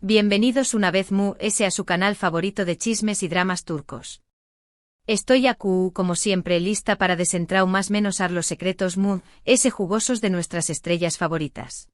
Bienvenidos una vez más a su canal favorito de chismes y dramas turcos. Estoy aquí, como siempre, lista para desentrañar más menos los secretos jugosos de nuestras estrellas favoritas.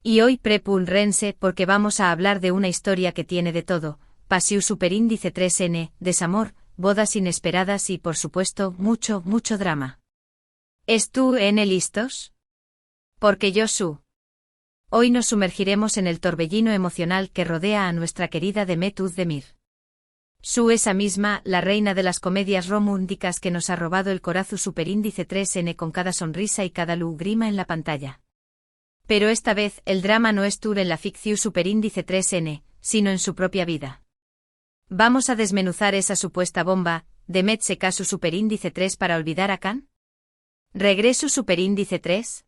Y hoy prepúrense porque vamos a hablar de una historia que tiene de todo: pasión superíndice 3N, desamor, bodas inesperadas y, por supuesto, mucho drama. ¿Están listos? Porque yo su. Hoy nos sumergiremos en el torbellino emocional que rodea a nuestra querida Demet Özdemir. Su esa misma, la reina de las comedias románticas que nos ha robado el corazón superíndice 3N con cada sonrisa y cada lágrima en la pantalla. Pero esta vez, el drama no es en la ficción superíndice 3N, sino en su propia vida. Vamos a desmenuzar esa supuesta bomba. ¿Demet se casó superíndice 3 para olvidar a Can? ¿Regreso superíndice 3?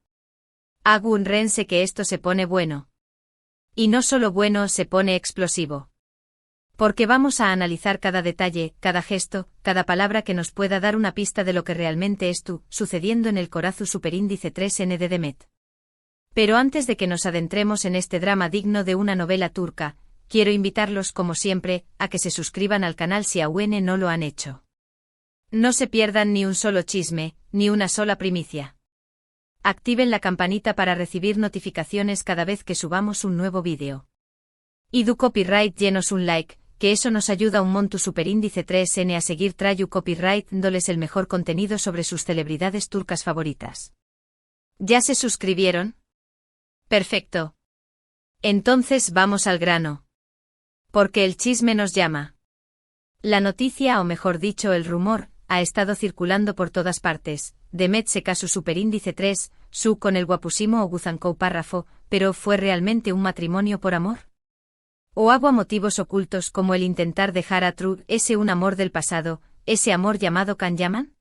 Agúnrense que esto se pone bueno. Y no solo bueno, se pone explosivo. Porque vamos a analizar cada detalle, cada gesto, cada palabra que nos pueda dar una pista de lo que realmente sucediendo en el corazón superíndice 3N de Demet. Pero antes de que nos adentremos en este drama digno de una novela turca, quiero invitarlos, como siempre, a que se suscriban al canal si aún no lo han hecho. No se pierdan ni un solo chisme, ni una sola primicia. Activen la campanita para recibir notificaciones cada vez que subamos un nuevo vídeo. Y du copyright llenos un like, que eso nos ayuda un montón superíndice 3N a seguir trayu copyright dándoles el mejor contenido sobre sus celebridades turcas favoritas. ¿Ya se suscribieron? Perfecto. Entonces vamos al grano. Porque el chisme nos llama. La noticia, o mejor dicho el rumor, ha estado circulando por todas partes. Demet se casó superíndice 3, con el guapúsimo Oğuzhan Párrafo, pero ¿fue realmente un matrimonio por amor? ¿O hubo motivos ocultos como el intentar dejar a un amor del pasado, ese amor llamado Can Yaman?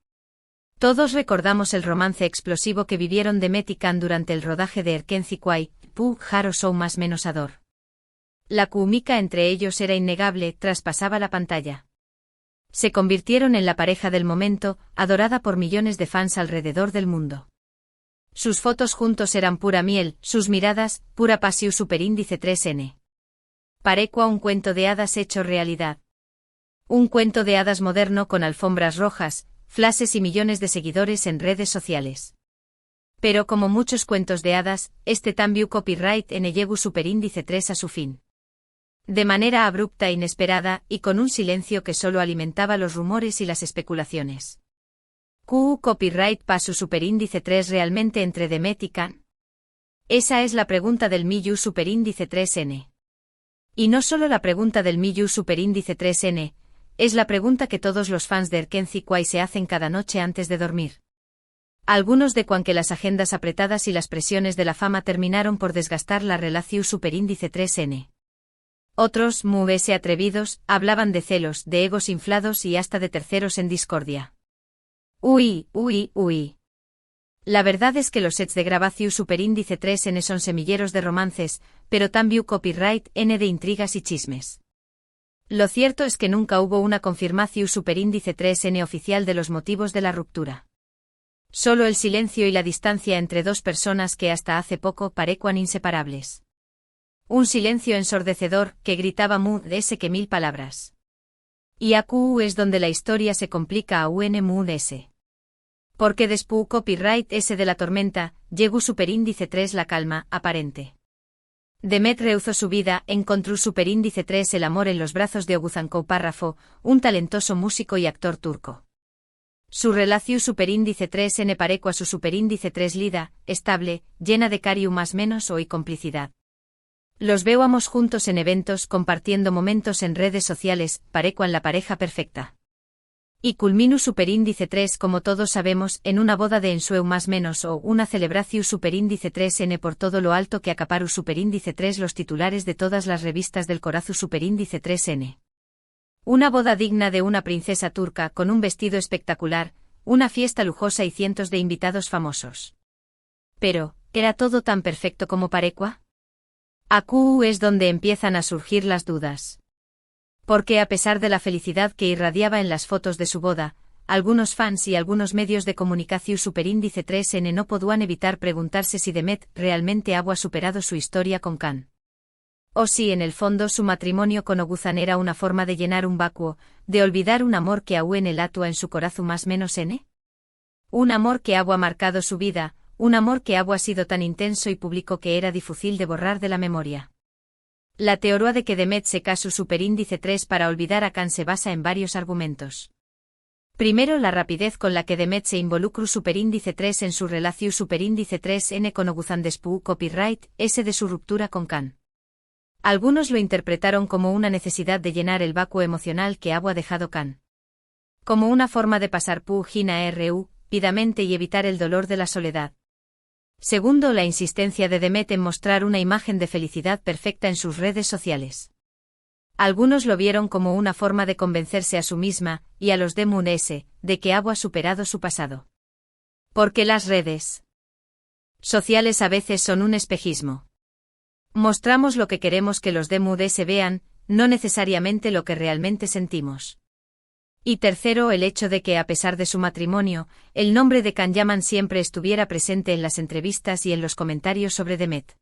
Todos recordamos el romance explosivo que vivieron Demet y Can durante el rodaje de Erkenci Kuay, Pu Haro Show más menos ador. La química entre ellos era innegable, traspasaba la pantalla. Se convirtieron en la pareja del momento, adorada por millones de fans alrededor del mundo. Sus fotos juntos eran pura miel, sus miradas, pura pasión superíndice 3N. Parecua un cuento de hadas hecho realidad. Un cuento de hadas moderno con alfombras rojas, flashes y millones de seguidores en redes sociales. Pero como muchos cuentos de hadas, este también copyright en llegó superíndice 3 a su fin. De manera abrupta e inesperada, y con un silencio que solo alimentaba los rumores y las especulaciones. ¿Copyright pasó superíndice 3 realmente entre Demet y Can? Esa es la pregunta del Miyu superíndice 3N. Y no solo la pregunta del Miyu superíndice 3N, es la pregunta que todos los fans de Erkenci Kuay se hacen cada noche antes de dormir. Algunos de cuan que las agendas apretadas y las presiones de la fama terminaron por desgastar la relación superíndice 3N. Otros, muy atrevidos, hablaban de celos, de egos inflados y hasta de terceros en discordia. Uy. La verdad es que los sets de grabación superíndice 3N son semilleros de romances, pero también copyright N de intrigas y chismes. Lo cierto es que nunca hubo una confirmación superíndice 3N oficial de los motivos de la ruptura. Solo el silencio y la distancia entre dos personas que hasta hace poco parecían inseparables. Un silencio ensordecedor que gritaba de que mil palabras. Y aquí es donde la historia se complica aún ese. Porque después copyright ese de la tormenta, llegó superíndice 3 la calma aparente. Demet rehusó su vida, encontró superíndice 3 el amor en los brazos de Oğuzhan Párrafo, un talentoso músico y actor turco. Su relación superíndice 3N parecua su superíndice 3 lida, estable, llena de cariño más menos o y complicidad. Los veíamos juntos en eventos, compartiendo momentos en redes sociales, parecuan la pareja perfecta. Y culminu superíndice 3 como todos sabemos, en una boda de ensueu más menos o una celebración superíndice 3N por todo lo alto que acaparu superíndice 3 los titulares de todas las revistas del corazón superíndice 3N. Una boda digna de una princesa turca con un vestido espectacular, una fiesta lujosa y cientos de invitados famosos. Pero, ¿era todo tan perfecto como parecua? Aquí es donde empiezan a surgir las dudas. Porque a pesar de la felicidad que irradiaba en las fotos de su boda, algunos fans y algunos medios de comunicación superíndice 3N no podían evitar preguntarse si Demet realmente había superado su historia con Can. O si en el fondo su matrimonio con Oguzhan era una forma de llenar un vacuo, de olvidar un amor que aún el atua en su corazón más menos n. Un amor que ha marcado su vida, un amor que ha sido tan intenso y público que era difícil de borrar de la memoria. La teoría de que Demet se casó superíndice 3 para olvidar a Can se basa en varios argumentos. Primero, la rapidez con la que Demet se involucró superíndice 3 en su relación superíndice 3n con Oguzhan después copyright S de su ruptura con Can. Algunos lo interpretaron como una necesidad de llenar el vacuo emocional que había dejado Can. Como una forma de pasar página rápidamente y evitar el dolor de la soledad. Segundo, la insistencia de Demet en mostrar una imagen de felicidad perfecta en sus redes sociales. Algunos lo vieron como una forma de convencerse a sí misma, y a los de Moon S, de que había superado su pasado. Porque las redes sociales a veces son un espejismo. Mostramos lo que queremos que los de Moon S vean, no necesariamente lo que realmente sentimos. Y tercero, el hecho de que a pesar de su matrimonio, el nombre de Can Yaman siempre estuviera presente en las entrevistas y en los comentarios sobre Demet.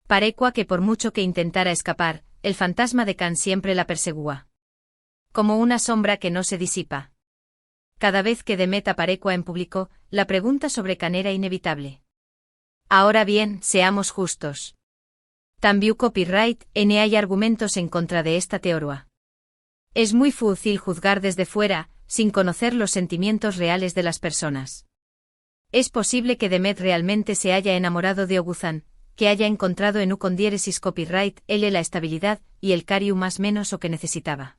Parecua que por mucho que intentara escapar, el fantasma de Can siempre la perseguía. Como una sombra que no se disipa. Cada vez que Demet aparecua en público, la pregunta sobre Can era inevitable. Ahora bien, seamos justos. También copyright, n hay argumentos en contra de esta teoría. Es muy fácil juzgar desde fuera, sin conocer los sentimientos reales de las personas. Es posible que Demet realmente se haya enamorado de Oguzhan, que haya encontrado en con diéresis copyright L la estabilidad y el cariu más menos o que necesitaba.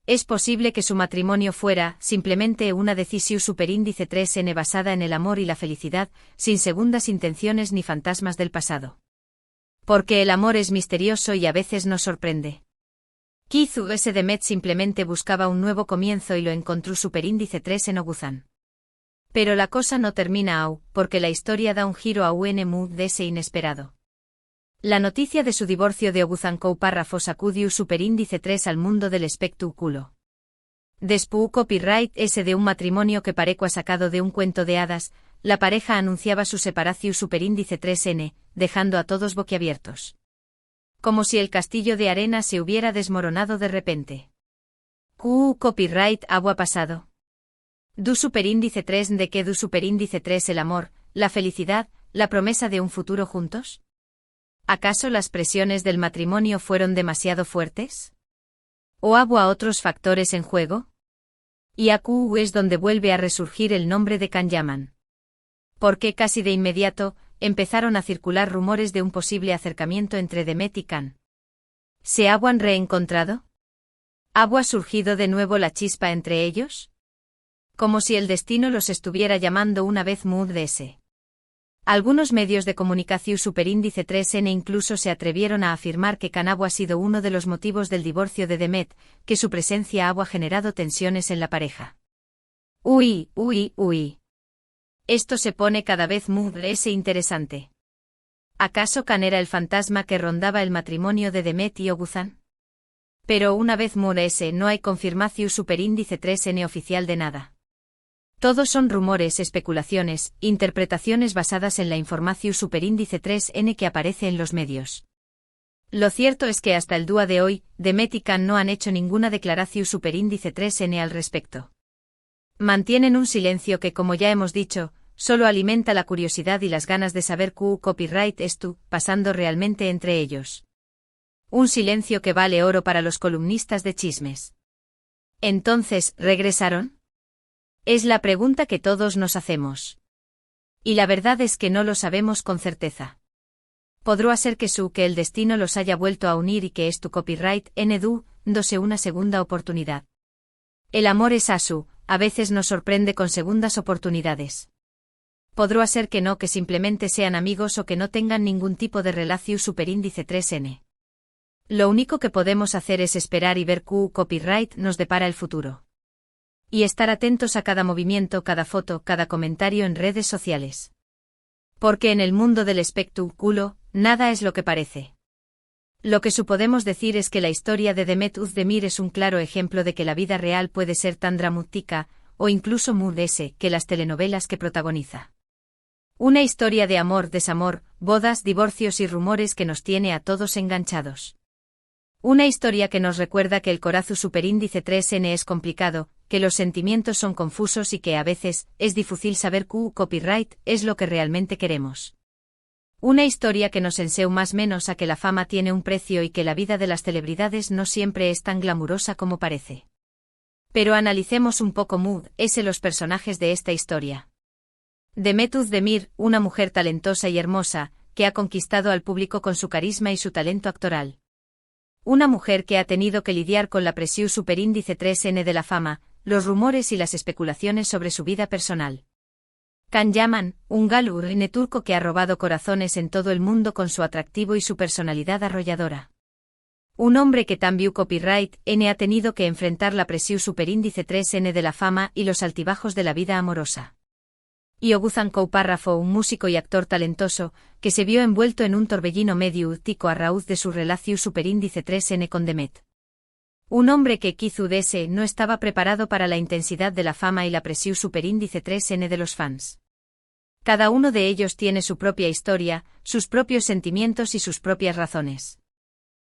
Es posible que su matrimonio fuera simplemente una decisión superíndice 3n basada en el amor y la felicidad, sin segundas intenciones ni fantasmas del pasado. Porque el amor es misterioso y a veces nos sorprende. Quizá ese Demet simplemente buscaba un nuevo comienzo y lo encontró superíndice 3 en Oguzhan. Pero la cosa no termina aún, porque la historia da un giro a un mood de ese inesperado. La noticia de su divorcio de Oguzhan con párrafo sacudió superíndice 3 al mundo del espectáculo. Después copyright S de un matrimonio que parecua sacado de un cuento de hadas, la pareja anunciaba su separación superíndice 3n, dejando a todos boquiabiertos. Como si el castillo de arena se hubiera desmoronado de repente. Copyright agua pasado. Du superíndice 3 de que du superíndice 3 el amor, la felicidad, la promesa de un futuro juntos. ¿Acaso las presiones del matrimonio fueron demasiado fuertes? ¿O había otros factores en juego? Y aquí es donde vuelve a resurgir el nombre de Can Yaman. Porque casi de inmediato, empezaron a circular rumores de un posible acercamiento entre Demet y Can. ¿Se habían reencontrado? ¿Había surgido de nuevo la chispa entre ellos? Como si el destino los estuviera llamando una vez mood de ese. Algunos medios de comunicación superíndice 3n incluso se atrevieron a afirmar que Can ha sido uno de los motivos del divorcio de Demet, que su presencia ha generado tensiones en la pareja. Uy. Esto se pone cada vez más interesante. ¿Acaso Can era el fantasma que rondaba el matrimonio de Demet y Oguzhan? Pero una vez más no hay confirmación superíndice 3n oficial de nada. Todos son rumores, especulaciones, interpretaciones basadas en la información superíndice 3n que aparece en los medios. Lo cierto es que hasta el día de hoy, Demet y Can no han hecho ninguna declaración superíndice 3n al respecto. Mantienen un silencio que, como ya hemos dicho, solo alimenta la curiosidad y las ganas de saber qué copyright estuvo pasando realmente entre ellos. Un silencio que vale oro para los columnistas de chismes. Entonces, ¿regresaron? Es la pregunta que todos nos hacemos. Y la verdad es que no lo sabemos con certeza. Podrá ser que el destino los haya vuelto a unir y que es tu copyright dándose una segunda oportunidad. El amor es asu, a veces nos sorprende con segundas oportunidades. Podrá ser que no, que simplemente sean amigos o que no tengan ningún tipo de relación superíndice 3n. Lo único que podemos hacer es esperar y ver qué copyright nos depara el futuro. Y estar atentos a cada movimiento, cada foto, cada comentario en redes sociales. Porque en el mundo del espectáculo, nada es lo que parece. Lo que podemos decir es que la historia de Demet Özdemir es un claro ejemplo de que la vida real puede ser tan dramática, o incluso mood ese, que las telenovelas que protagoniza. Una historia de amor, desamor, bodas, divorcios y rumores que nos tiene a todos enganchados. Una historia que nos recuerda que el corazón superíndice 3N es complicado, que los sentimientos son confusos y que a veces es difícil saber qué copyright es lo que realmente queremos. Una historia que nos enseña más menos a que la fama tiene un precio y que la vida de las celebridades no siempre es tan glamurosa como parece. Pero analicemos un poco los personajes de esta historia. Demet Özdemir, una mujer talentosa y hermosa, que ha conquistado al público con su carisma y su talento actoral. Una mujer que ha tenido que lidiar con la presión superíndice 3N de la fama, los rumores y las especulaciones sobre su vida personal. Can Yaman, un galurine turco que ha robado corazones en todo el mundo con su atractivo y su personalidad arrolladora. Un hombre que también copyright N ha tenido que enfrentar la presión superíndice 3N de la fama y los altibajos de la vida amorosa. Y Oguzhan Párrafo, un músico y actor talentoso, que se vio envuelto en un torbellino medio tico a raíz de su relación superíndice 3N con Demet. Un hombre que quizás no estaba preparado para la intensidad de la fama y la presión superíndice 3N de los fans. Cada uno de ellos tiene su propia historia, sus propios sentimientos y sus propias razones.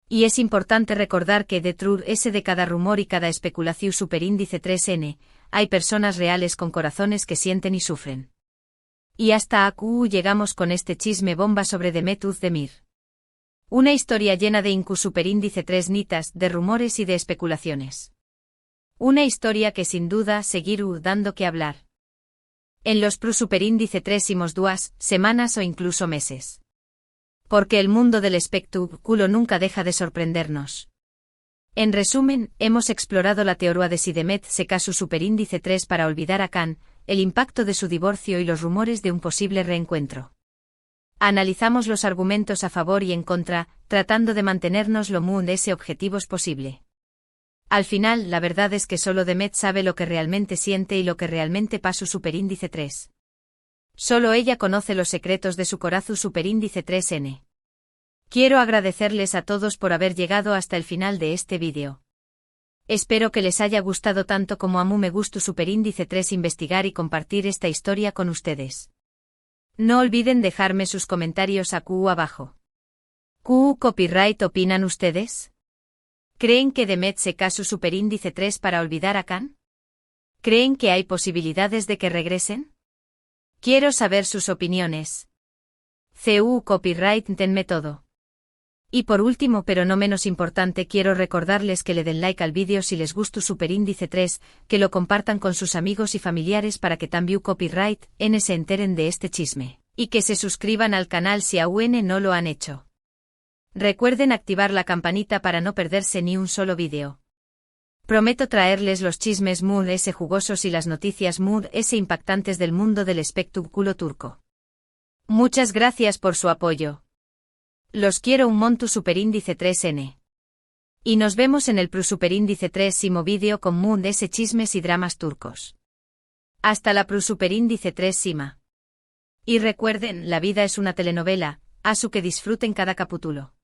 Y es importante recordar que detrás de cada rumor y cada especulación superíndice 3N, hay personas reales con corazones que sienten y sufren. Y hasta aquí llegamos con este chisme bomba sobre Demet Özdemir. Una historia llena de superíndice 3 nitas, de rumores y de especulaciones. Una historia que sin duda seguirá dando que hablar. En los superíndice 3 2 semanas o incluso meses. Porque el mundo del espectáculo nunca deja de sorprendernos. En resumen, hemos explorado la teoría de si Demet se casó superíndice 3 para olvidar a Can, el impacto de su divorcio y los rumores de un posible reencuentro. Analizamos los argumentos a favor y en contra, tratando de mantenernos lo más de ese objetivos posible. Al final, la verdad es que solo Demet sabe lo que realmente siente y lo que realmente pasa superíndice 3. Solo ella conoce los secretos de su corazón superíndice 3N. Quiero agradecerles a todos por haber llegado hasta el final de este vídeo. Espero que les haya gustado tanto como a mí me gustó superíndice 3 investigar y compartir esta historia con ustedes. No olviden dejarme sus comentarios aquí abajo. ¿Qué copyright opinan ustedes? ¿Creen que Demet se casó superíndice 3 para olvidar a Can? ¿Creen que hay posibilidades de que regresen? Quiero saber sus opiniones. Copyright tenme todo. Y por último pero no menos importante quiero recordarles que le den like al vídeo si les gustó superíndice 3, que lo compartan con sus amigos y familiares para que también copyright N se enteren de este chisme, y que se suscriban al canal si aún no lo han hecho. Recuerden activar la campanita para no perderse ni un solo vídeo. Prometo traerles los chismes jugosos y las noticias impactantes del mundo del espectáculo turco. Muchas gracias por su apoyo. Los quiero un montón superíndice 3N. Y nos vemos en el superíndice 3 vídeo con chismes y dramas turcos. Hasta la superíndice 3 sima. Y recuerden, la vida es una telenovela, a su que disfruten cada capítulo.